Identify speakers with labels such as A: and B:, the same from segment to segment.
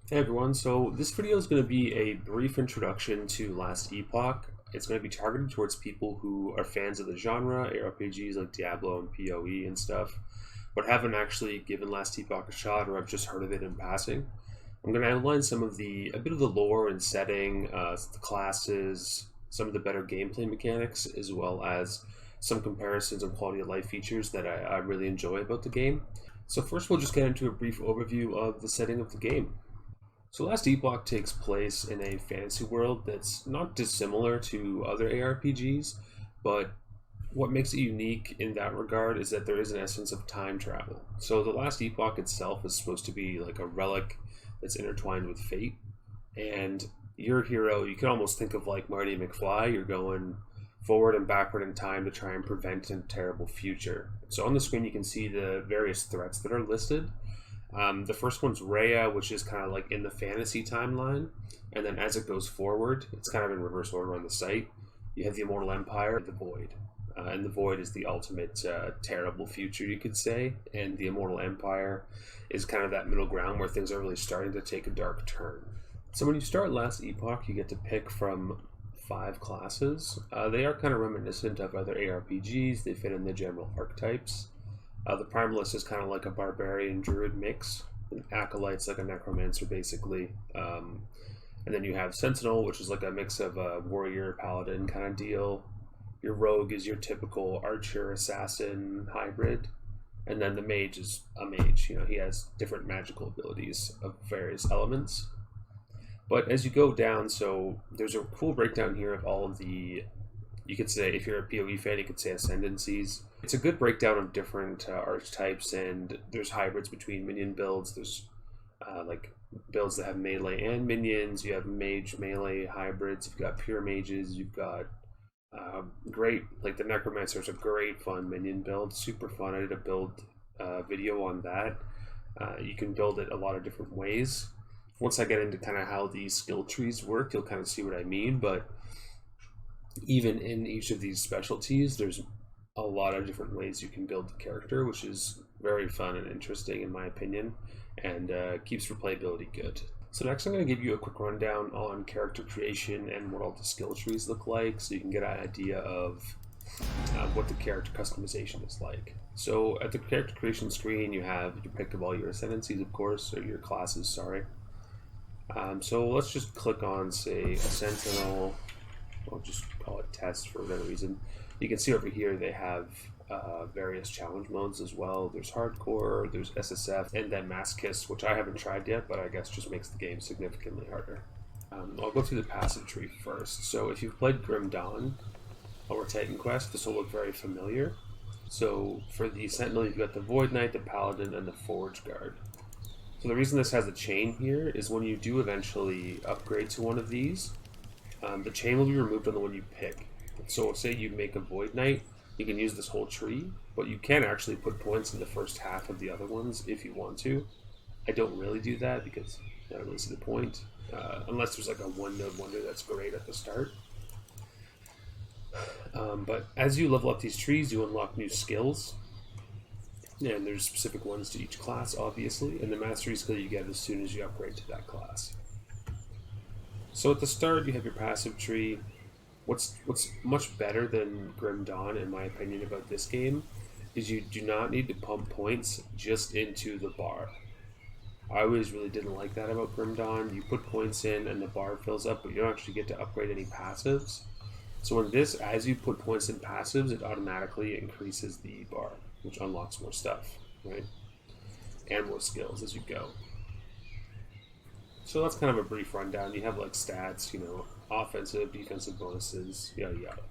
A: Hey everyone, so this video is going to be a brief introduction to Last Epoch. It's going to be targeted towards people who are fans of the genre, ARPGs like Diablo and PoE and stuff, but haven't actually given Last Epoch a shot or have just heard of it in passing. I'm going to outline a bit of the lore and setting, the classes, some of the better gameplay mechanics, as well as some comparisons and quality of life features that I really enjoy about the game. So first we'll just get into a brief overview of the setting of the game. So Last Epoch takes place in a fantasy world that's not dissimilar to other ARPGs, but what makes it unique in that regard is that there is an essence of time travel. So the Last Epoch itself is supposed to be like a relic that's intertwined with fate, and your hero, you can almost think of like Marty McFly. You're going forward and backward in time to try and prevent a terrible future. So on the screen you can see the various threats that are listed. The first one's Rhea, which is kind of like in the fantasy timeline, and then as it goes forward, it's kind of in reverse order on the site. You have the Immortal Empire, the Void, and the Void is the ultimate terrible future, you could say, and the Immortal Empire is kind of that middle ground where things are really starting to take a dark turn. So when you start Last Epoch, you get to pick from 5 classes. They are kind of reminiscent of other ARPGs. They fit in the general archetypes. The Primalist is kind of like a barbarian druid mix. An acolyte's like a necromancer, basically. And then you have Sentinel, which is like a mix of a warrior paladin kind of deal. Your rogue is your typical archer assassin hybrid. And then the mage is a mage. You know, he has different magical abilities of various elements. But as you go down, so there's a cool breakdown here of all of the, you could say, if you're a PoE fan, you could say ascendancies. It's a good breakdown of different archetypes, and there's hybrids between minion builds. There's like builds that have melee and minions. You have mage melee hybrids. You've got pure mages. You've got great, like the Necromancer is a great fun minion build. Super fun. I did a build video on that. You can build it a lot of different ways. Once I get into kind of how these skill trees work, you'll kind of see what I mean. But even in each of these specialties, there's a lot of different ways you can build the character, which is very fun and interesting in my opinion, and keeps replayability good. So next I'm going to give you a quick rundown on character creation and what all the skill trees look like, so you can get an idea of what the character customization is like. So at the character creation screen, you have your pick of all your ascendancies, of course, or your classes, sorry. So let's just click on, say, a Sentinel. I'll just call it test for whatever reason. You can see over here they have various challenge modes as well. There's hardcore, there's SSF, and then Masochist, which I haven't tried yet, but I guess just makes the game significantly harder. I'll go through the passive tree first. So if you've played Grim Dawn or Titan Quest, this will look very familiar. So for the Sentinel, you've got the Void Knight, the Paladin, and the Forge Guard. So the reason this has a chain here is when you do eventually upgrade to one of these, the chain will be removed on the one you pick. So say you make a Void Knight, you can use this whole tree, but you can actually put points in the first half of the other ones if you want to. I don't really do that because I don't really see the point, unless there's like a one node wonder that's great at the start. But as you level up these trees, you unlock new skills, and there's specific ones to each class, obviously, and the mastery skill you get as soon as you upgrade to that class. So at the start, you have your passive tree. What's much better than Grim Dawn, in my opinion, about this game is you do not need to pump points just into the bar. I always really didn't like that about Grim Dawn. You put points in and the bar fills up, but you don't actually get to upgrade any passives. So in this, as you put points in passives, it automatically increases the bar, which unlocks more stuff, right? And more skills as you go. So that's kind of a brief rundown. You have like stats, you know, offensive, defensive bonuses, yada yada.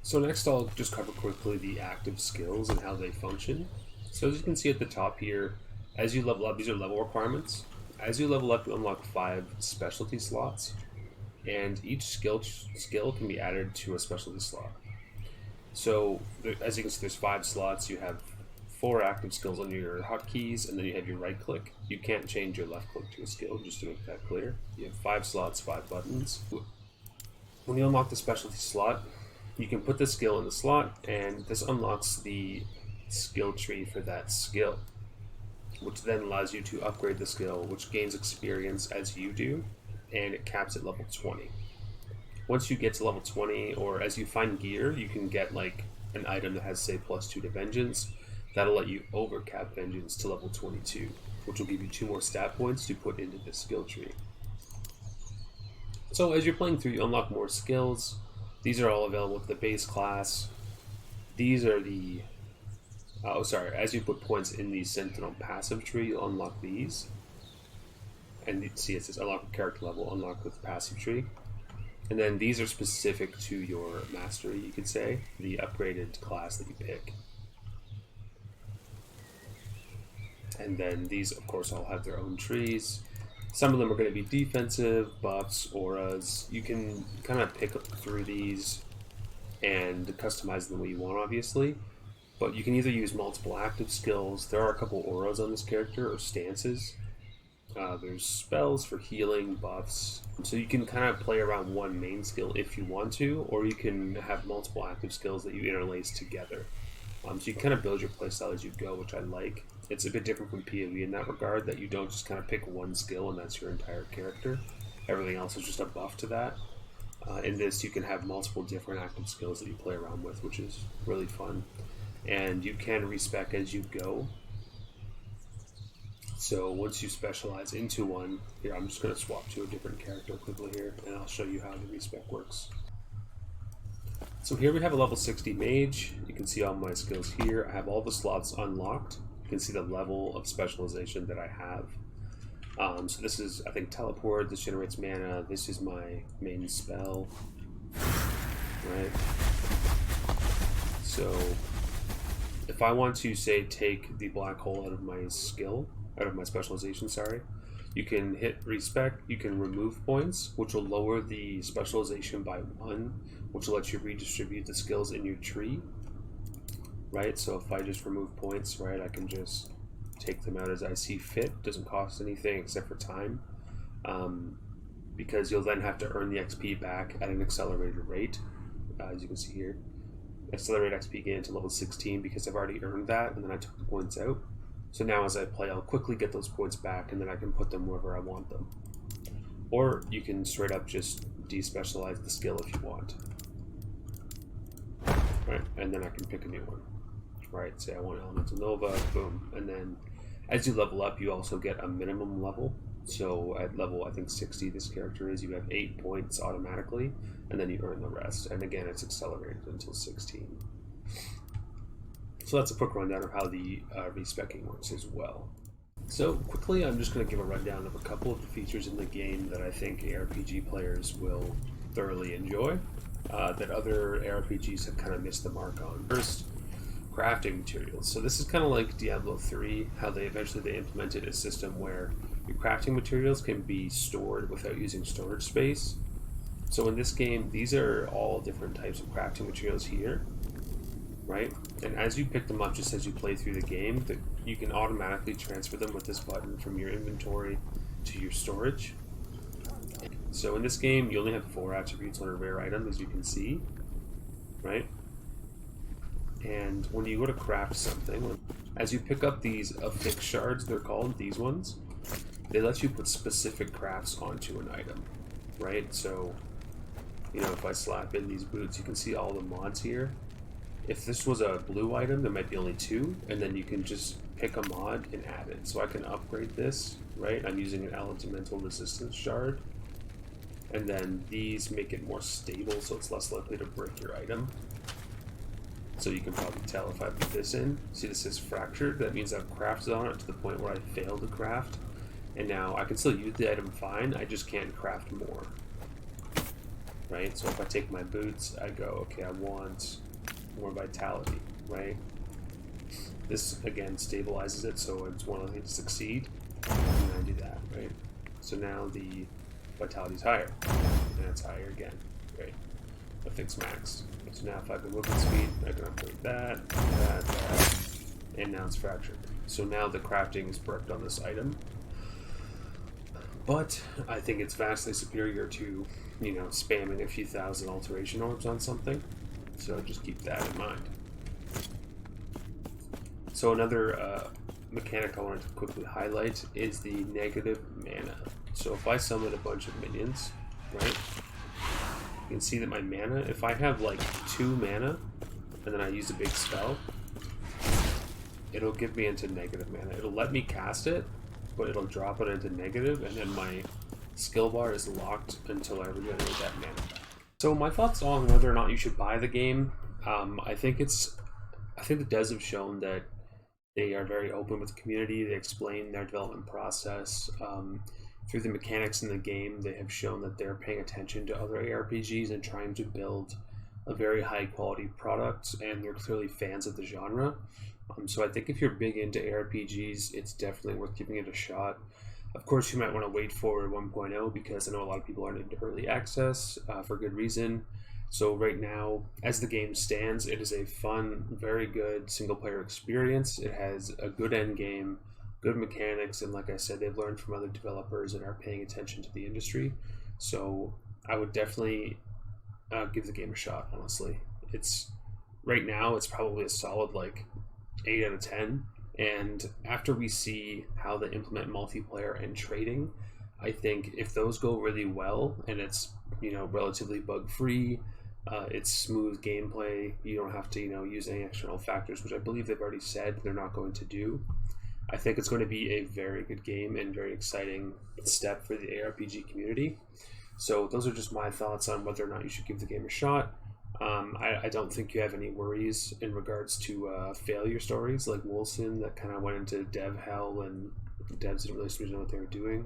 A: So next I'll just cover quickly the active skills and how they function. So as you can see at the top here, as you level up, these are level requirements. As you level up, you unlock 5 specialty slots, and each skill can be added to a specialty slot. So as you can see, there's 5 slots. You have 4 active skills on your hotkeys, and then you have your right click. You can't change your left click to a skill, just to make that clear. You have 5 slots, 5 buttons. When you unlock the specialty slot, you can put the skill in the slot, and this unlocks the skill tree for that skill. which then allows you to upgrade the skill, which gains experience as you do, and it caps at level 20. Once you get to level 20, or as you find gear, you can get like an item that has, say, +2 to Vengeance. That'll let you overcap Vengeance to level 22, which will give you 2 more stat points to put into this skill tree. So as you're playing through, you unlock more skills. These are all available with the base class. These are the... as you put points in the Sentinel passive tree, you'll unlock these. And see, it says unlock a character level, unlock with passive tree. And then these are specific to your mastery, you could say, the upgraded class that you pick. And then these, of course, all have their own trees. Some of them are going to be defensive, buffs, auras. You can kind of pick through these and customize them the way you want, obviously. But you can either use multiple active skills. There are a couple auras on this character, or stances. There's spells for healing, buffs. So you can kind of play around one main skill if you want to, or you can have multiple active skills that you interlace together. So you can kind of build your playstyle as you go, which I like. It's a bit different from PoE in that regard, that you don't just kind of pick one skill and that's your entire character. Everything else is just a buff to that. In this, you can have multiple different active skills that you play around with, which is really fun. And you can respec as you go. So once you specialize into one, here I'm just going to swap to a different character quickly here, and I'll show you how the respec works. So here we have a level 60 mage. You can see all my skills here. I have all the slots unlocked. You can see the level of specialization that I have. So this is, I think, teleport. This generates mana. This is my main spell. Right. So if I want to, say, take the black hole out of my skill, out of my specialization, sorry, you can hit respec, you can remove points, which will lower the specialization by 1, which will let you redistribute the skills in your tree, right? So if I just remove points, right, I can just take them out as I see fit. Doesn't cost anything except for time, because you'll then have to earn the XP back at an accelerated rate, as you can see here. Accelerate XP gain to level 16 because I've already earned that, and then I took the points out. So now as I play, I'll quickly get those points back, and then I can put them wherever I want them. Or you can straight up just despecialize the skill if you want. Right, and then I can pick a new one. Right, say I want Elemental Nova, boom. And then as you level up, you also get a minimum level. So at level, I think 60 this character is, you have 8 points automatically, and then you earn the rest. And again, it's accelerated until 16. So that's a quick rundown of how the respecking works as well. So quickly, I'm just going to give a rundown of a couple of the features in the game that I think ARPG players will thoroughly enjoy, that other ARPGs have kind of missed the mark on. First, crafting materials. So this is kind of like Diablo 3, how they implemented a system where your crafting materials can be stored without using storage space. So in this game, these are all different types of crafting materials here, right? And as you pick them up, just as you play through the game, you can automatically transfer them with this button from your inventory to your storage. So in this game, you only have 4 attributes on a rare item, as you can see, right? And when you go to craft something, as you pick up these affix shards, they're called, these ones, they let you put specific crafts onto an item, right? So, you know, if I slap in these boots, you can see all the mods here. If this was a blue item, there might be only 2, and then you can just pick a mod and add it. So I can upgrade this, right? I'm using an elemental resistance shard. And then these make it more stable, so it's less likely to break your item. So you can probably tell if I put this in. See, this is fractured. That means I've crafted on it to the point where I failed to craft. And now I can still use the item fine, I just can't craft more. Right? So if I take my boots, I go, okay, I want more vitality, right? This, again, stabilizes it, so it's more likely to succeed. And I do that, right? So now the vitality's higher. And it's higher again. Great. Affix max. So now if I have the movement speed, I can upgrade that, and now it's fractured. So now the crafting is bricked on this item. But I think it's vastly superior to, you know, spamming a few thousand alteration orbs on something. So just keep that in mind. So another mechanic I wanted to quickly highlight is the negative mana. So if I summon a bunch of minions, right, you can see that my mana, if I have like 2 mana and then I use a big spell, it'll give me into negative mana. It'll let me cast it, but it'll drop it into negative, and then my skill bar is locked until I regenerate that mana back. So my thoughts on whether or not you should buy the game, I think the devs have shown that they are very open with the community. They explain their development process. Through the mechanics in the game, they have shown that they're paying attention to other ARPGs and trying to build a very high quality product, and they're clearly fans of the genre. So I think if you're big into ARPGs, it's definitely worth giving it a shot. Of course, you might want to wait for 1.0 because I know a lot of people aren't into early access for good reason. So right now, as the game stands, it is a fun, very good single-player experience. It has a good end game, good mechanics, and like I said, they've learned from other developers and are paying attention to the industry. So I would definitely give the game a shot, honestly. Right now, it's probably a solid like 8 out of 10. And after we see how they implement multiplayer and trading, I think if those go really well and it's relatively bug-free, it's smooth gameplay, you don't have to use any external factors, which I believe they've already said they're not going to do. I think it's going to be a very good game and very exciting step for the ARPG community. So those are just my thoughts on whether or not you should give the game a shot. I don't think you have any worries in regards to failure stories like Wolcen that kind of went into dev hell and the devs didn't really seem to know what they were doing.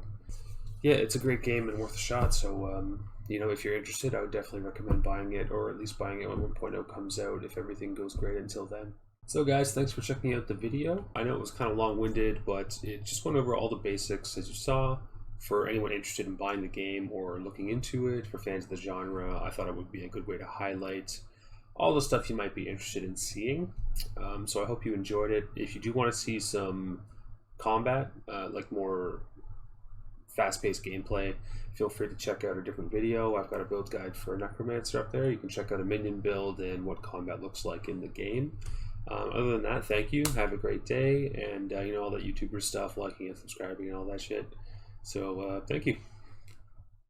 A: Yeah, it's a great game and worth a shot. So if you're interested, I would definitely recommend buying it, or at least buying it when 1.0 comes out if everything goes great until then. So guys, thanks for checking out the video. I know it was kind of long-winded, but it just went over all the basics as you saw. For anyone interested in buying the game or looking into it, for fans of the genre, I thought it would be a good way to highlight all the stuff you might be interested in seeing. So I hope you enjoyed it. If you do want to see some combat, like more fast-paced gameplay, feel free to check out a different video. I've got a build guide for Necromancer up there. You can check out a minion build and what combat looks like in the game. Other than that, thank you. Have a great day, and all that YouTuber stuff, liking and subscribing and all that shit. So thank you.